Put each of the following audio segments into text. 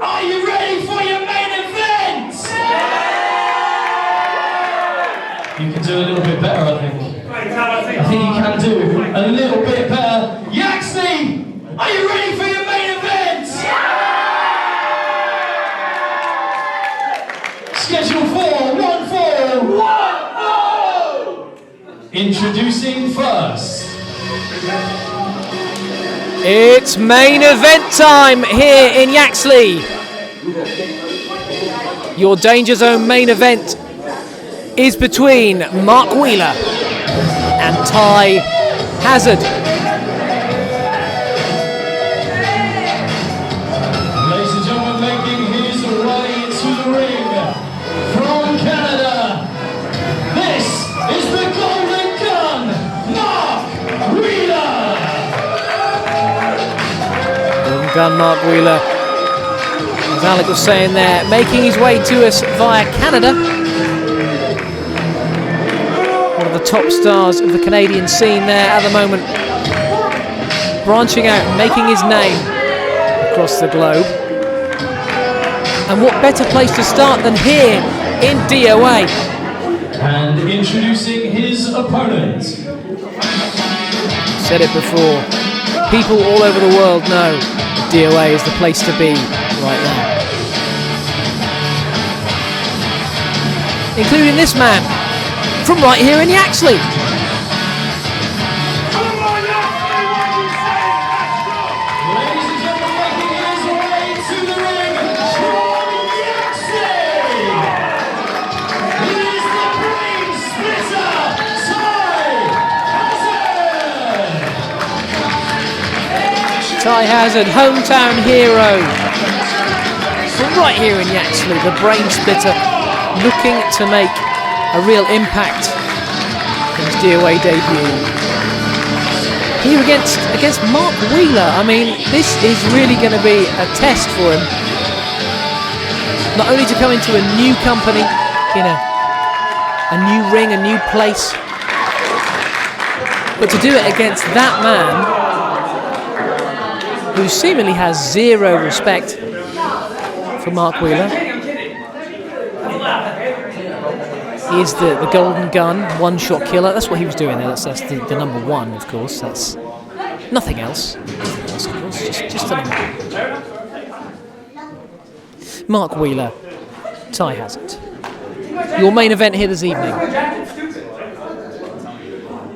Are you ready for your main event? You can do a little bit better, I think. I think you can do a little bit better. Yaxley, are you ready for your main event? Schedule 414. Introducing first. It's main event time here in Yaxley. Your Danger Zone main event is between Mark Wheeler and Ty Hazard. Ladies and gentlemen, making his way to the ring from Canada, this is the Golden Gun, Mark Wheeler. Golden Gun Mark Wheeler, as Alec was saying there, making his way to us via Canada. One of the top stars of the Canadian scene there at the moment, branching out and making his name across the globe. And what better place to start than here in DOA? And introducing his opponent. Said it before, people all over the world know DOA is the place to be right now. Including this man, from right here in Yaxley. Ladies and gentlemen, making his way to the ring from Yaxley. He is the brain splitter, Ty Hazard, hometown hero. From right here in Yaxley, the brain splitter, looking to make a real impact in his DOA debut. Here against Mark Wheeler. I mean, this is really going to be a test for him. Not only to come into a new company, in a new ring, a new place, but to do it against that man who seemingly has zero respect for Mark Wheeler. He is the Golden Gun, one-shot killer. That's what he was doing there. That's the number one, of course. That's nothing else. Of course, just the number one. Mark Wheeler, Ty Hazard. Your main event here this evening.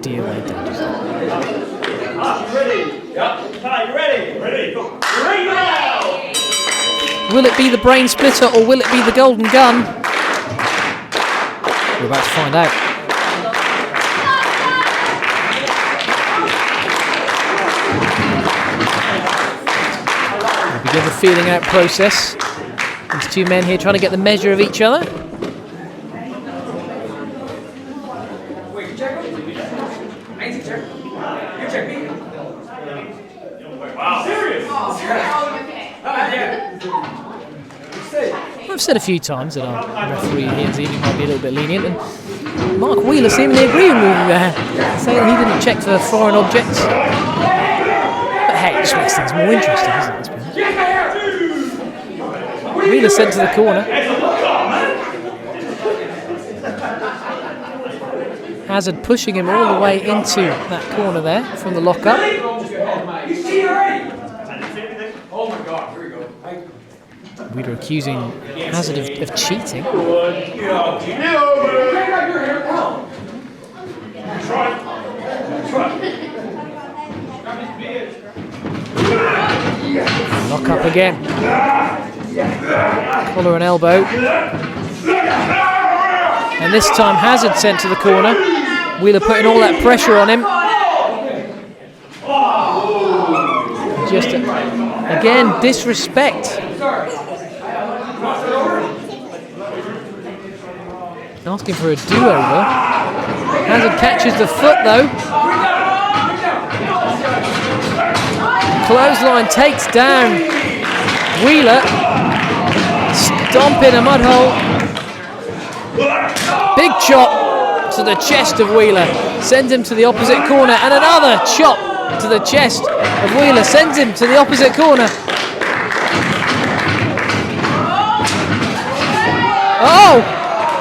DOA Dangerzone. Ty, you ready? Ready. Go. Right now! Will it be the brain splitter or will it be the Golden Gun? We're about to find out. We begin the feeling out process. These two men here trying to get the measure of each other. I've said a few times that our referee here this evening might be a little bit lenient, and Mark Wheeler seemingly agreeing with me there, saying he didn't check for foreign objects. But hey, it just makes things more interesting, doesn't it? Wheeler sent to the corner. Hazard pushing him all the way into that corner there from the lockup. Wheeler accusing Hazard of cheating. Lock up again. Collar and elbow. And this time Hazard sent to the corner. Wheeler putting all that pressure on him. Just again, disrespect. Asking for a do-over. Hazard catches the foot though. Clothesline takes down Wheeler. Stomp in a mud hole. Big chop to the chest of Wheeler. Sends him to the opposite corner. And another chop to the chest of Wheeler. Sends him to the opposite corner. Oh!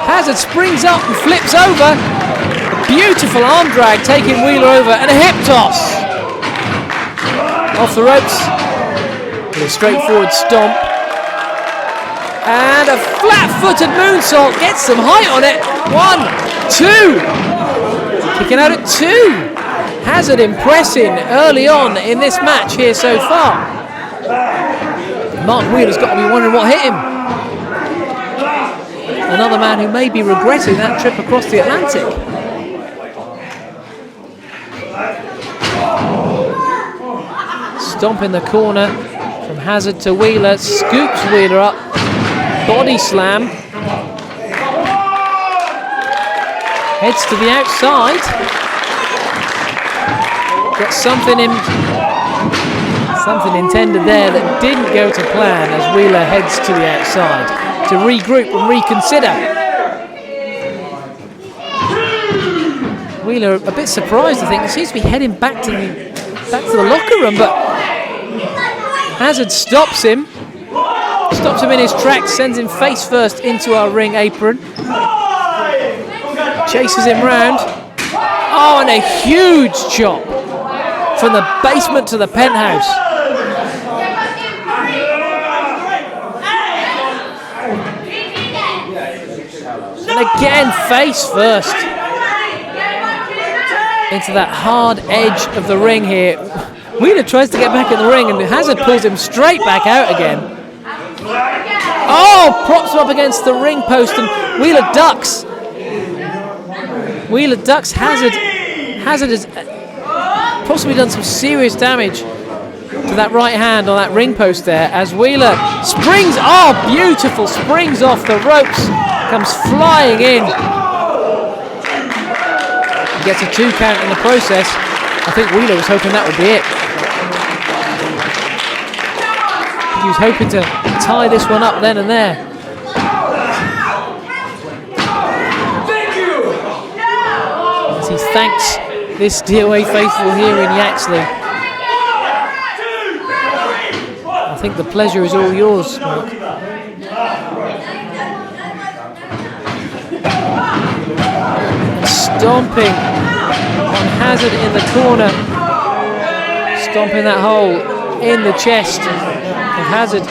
Hazard springs up and flips over. A beautiful arm drag taking Wheeler over, and a hip toss. Off the ropes. With a straightforward stomp. And a flat-footed moonsault. Gets some height on it. 1, 2. Kicking out at 2. Hazard impressing early on in this match here so far. Mark Wheeler's got to be wondering what hit him. Another man who may be regretting that trip across the Atlantic. Stomp in the corner from Hazard to Wheeler. Scoops Wheeler up. Body slam. Heads to the outside. Got something intended there that didn't go to plan as Wheeler heads to the outside to regroup and reconsider. Wheeler a bit surprised, I think. He seems to be heading back to the locker room, but Hazard stops him in his tracks, sends him face first into our ring apron, chases him round. Oh, and a huge chop from the basement to the penthouse. And again, face first into that hard edge of the ring here. Wheeler tries to get back in the ring and Hazard pulls him straight back out again. Oh, props him up against the ring post and Wheeler ducks. Hazard has possibly done some serious damage to that right hand on that ring post there as Wheeler springs, oh beautiful, springs off the ropes, comes flying in. He gets a 2 count in the process. I think Wheeler was hoping that would be it. He was hoping to tie this one up then and there. As he thanks this DOA faithful here in Yaxley. I think the pleasure is all yours, Mark. Stomping on Hazard in the corner. Stomping that hole in the chest of Hazard.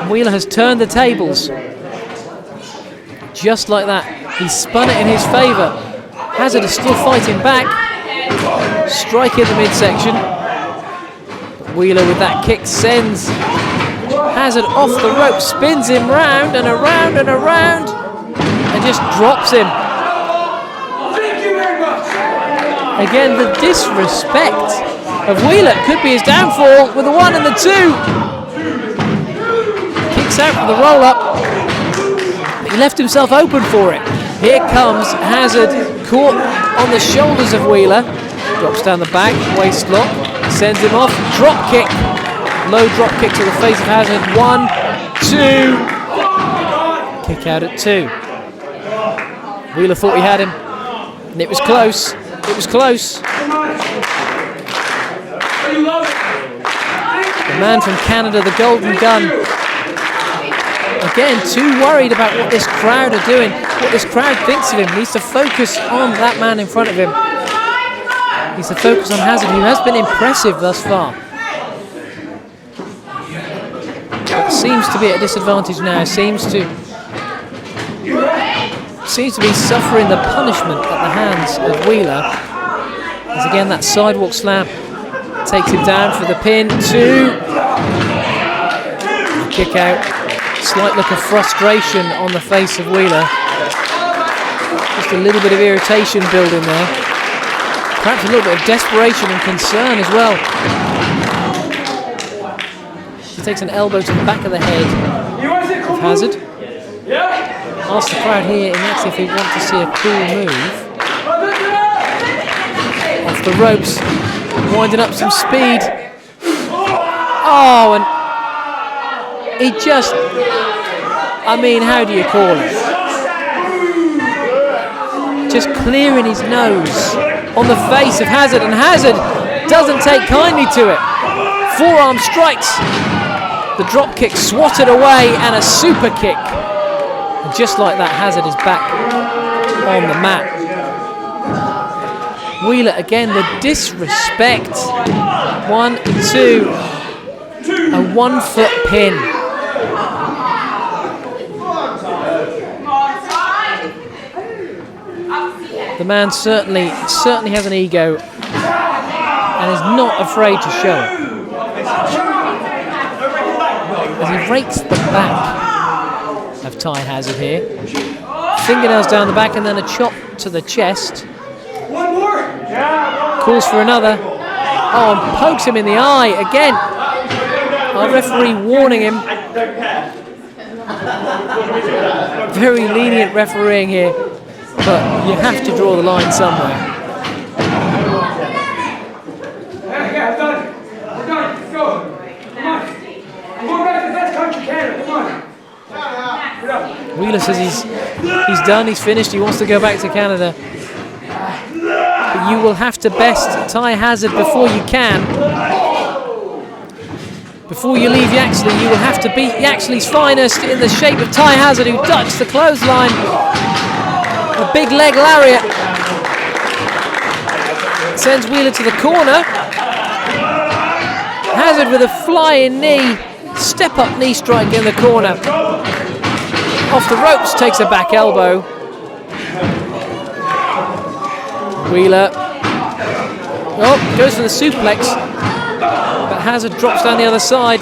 Wheeler has turned the tables. Just like that. He spun it in his favour. Hazard is still fighting back. Strike in the midsection. Wheeler with that kick sends Hazard off the rope, spins him round and around and around, and just drops him. Again, the disrespect of Wheeler could be his downfall with the 1 and the 2. Kicks out for the roll-up. He left himself open for it. Here comes Hazard, caught on the shoulders of Wheeler. Drops down the back, waist lock, sends him off. Drop kick. Low drop kick to the face of Hazard. 1, 2. Kick out at 2. Wheeler thought he had him. And it was close. It was close. The man from Canada, the Golden Gun. Again, too worried about what this crowd are doing, what this crowd thinks of him. Needs to focus on that man in front of him. Needs to focus on Hazard, who has been impressive thus far. But seems to be at a disadvantage now. Seems to be suffering the punishment at the hands of Wheeler. As again that sidewalk slam takes him down for the pin. 2. Kick out. Slight look of frustration on the face of Wheeler. Just a little bit of irritation building there. Perhaps a little bit of desperation and concern as well. He takes an elbow to the back of the head of Hazard. Ask the crowd here in Yaxley if they want to see a cool move. Off the ropes, winding up some speed. Oh, and he just, I mean, how do you call it? Just clearing his nose on the face of Hazard, and Hazard doesn't take kindly to it. Forearm strikes. The drop kick swatted away, and a super kick Just like that, Hazard is back on the mat. Wheeler again, the disrespect. 1, 2, a 1 foot pin. The man certainly has an ego and is not afraid to show it. As he rakes the back of Ty Hazard here. Fingernails down the back and then a chop to the chest. Calls for another. Oh, and pokes him in the eye again. Our referee warning him. Very lenient refereeing here, but you have to draw the line somewhere. Yeah, I've done it. We're done. Go. Come on. I'm going back to the best country Canada. Come on. Wheeler says he's done, he's finished, he wants to go back to Canada. But you will have to best Ty Hazard before you can. Before you leave Yaxley, you will have to beat Yaxley's finest in the shape of Ty Hazard, who ducks the clothesline. A big leg lariat. Sends Wheeler to the corner. Hazard with a flying knee. Step up knee strike in the corner. Off the ropes, takes a back elbow. Wheeler. Oh, goes for the suplex. But Hazard drops down the other side.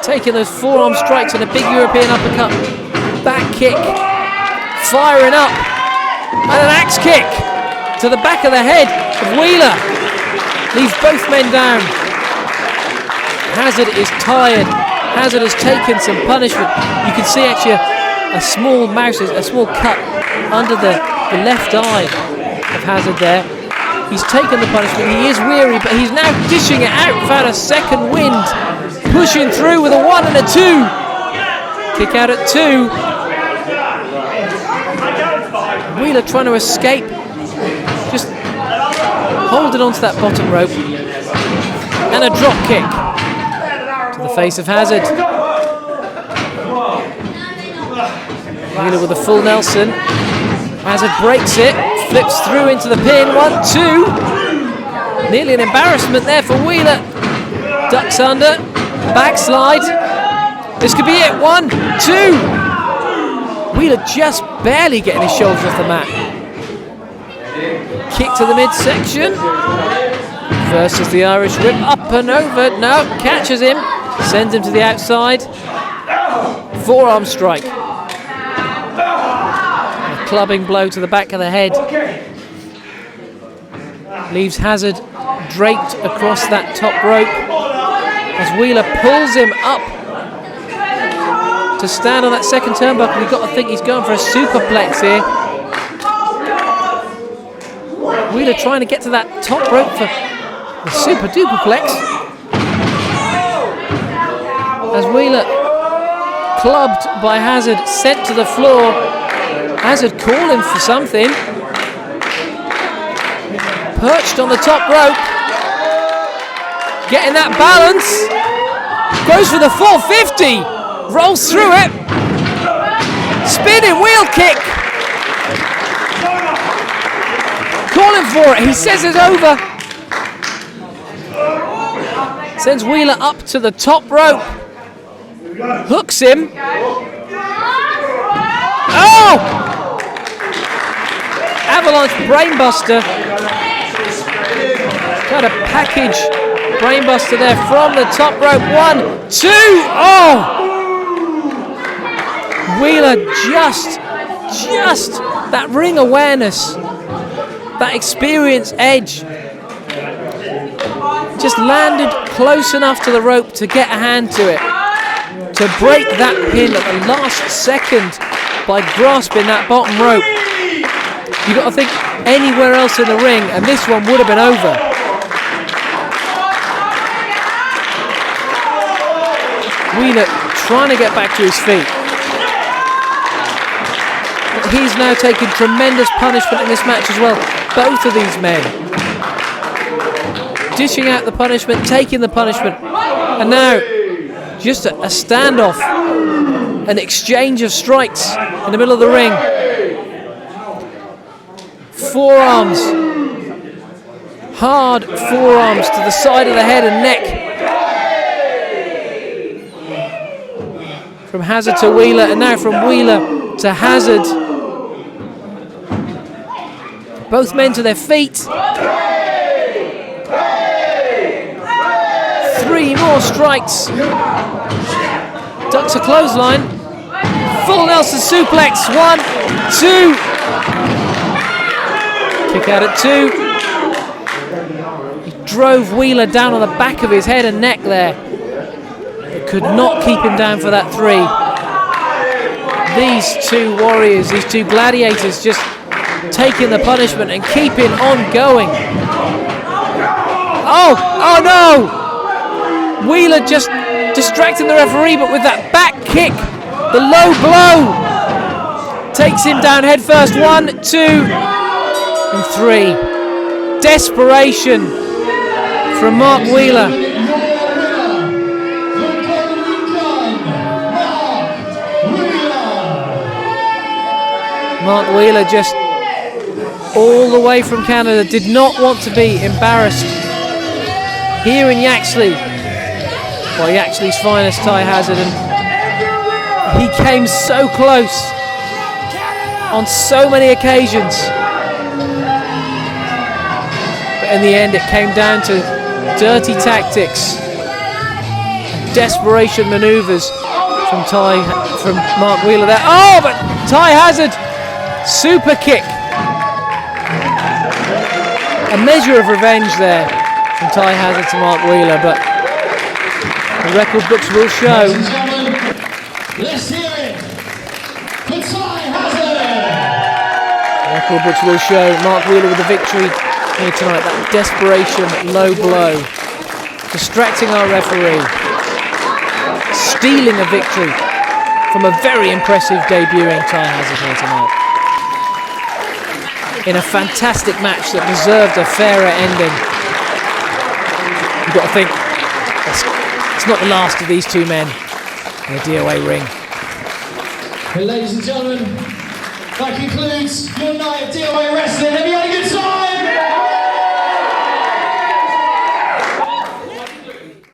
Taking those forearm strikes and a big European uppercut. Back kick. Firing up. And an axe kick to the back of the head of Wheeler. Leaves both men down. Hazard is tired. Hazard has taken some punishment. You can see actually a small cut under the left eye of Hazard there. He's taken the punishment. He is weary, but he's now dishing it out without a second wind. Pushing through with a 1 and a 2. Kick out at 2. Wheeler trying to escape. Just holding onto that bottom rope. And a drop kick to the face of Hazard. Wheeler with a full Nelson. Hazard breaks it, flips through into the pin. 1, 2. Nearly an embarrassment there for Wheeler. Ducks under, backslide. This could be it. 1, 2. Wheeler just barely getting his shoulders off the mat. Kick to the midsection. Versus the Irish whip, up and over. No, catches him, sends him to the outside. Forearm strike. A clubbing blow to the back of the head. Leaves Hazard draped across that top rope as Wheeler pulls him up to stand on that second turnbuckle. You've got to think he's going for a superplex here. Wheeler trying to get to that top rope for the super duperplex. As Wheeler clubbed by Hazard, sent to the floor. Hazard calling for something. Perched on the top rope. Getting that balance. Goes for the 450. Rolls through it. Spinning wheel kick. Calling for it. He says it's over. Sends Wheeler up to the top rope. Hooks him. Oh! Avalanche brainbuster. Got a package brainbuster there from the top rope. 1, 2. Oh! Wheeler just that ring awareness, that experience edge. Just landed close enough to the rope to get a hand to it. To break that pin at the last second by grasping that bottom rope. You've got to think anywhere else in the ring and this one would have been over. Wheeler trying to get back to his feet. But he's now taking tremendous punishment in this match as well. Both of these men. Dishing out the punishment, taking the punishment. And now just a standoff an exchange of strikes in the middle of the ring. Forearms, hard forearms to the side of the head and neck. From Hazard to Wheeler, and now from Wheeler to Hazard. Both men to their feet. 3 more strikes. Ducks a clothesline. Full Nelson suplex. 1, 2. Kick out at 2. He drove Wheeler down on the back of his head and neck there, but could not keep him down for that 3. These two warriors, these two gladiators, just taking the punishment and keeping on going. Oh no! Wheeler just distracting the referee, but with that back kick, the low blow, takes him down head first. 1, 2, and 3. Desperation from Mark Wheeler. Mark Wheeler, just all the way from Canada, did not want to be embarrassed here in Yaxley by Yaxley's finest, Ty Hazard, and he came so close on so many occasions, but in the end it came down to dirty tactics and desperation maneuvers from Mark Wheeler there. Oh, but Ty Hazard, super kick. A measure of revenge there from Ty Hazard to Mark Wheeler, but the record books will show. Let's hear it for Ty Hazard. The record books will show Mark Wheeler with the victory here tonight. That desperation low blow, distracting our referee, stealing a victory from a very impressive debuting Ty Hazard here tonight, in a fantastic match that deserved a fairer ending. You've got to think, it's not the last of these two men in the DOA ring. Well, ladies and gentlemen, that concludes your night at DOA Wrestling. Have you had a good time?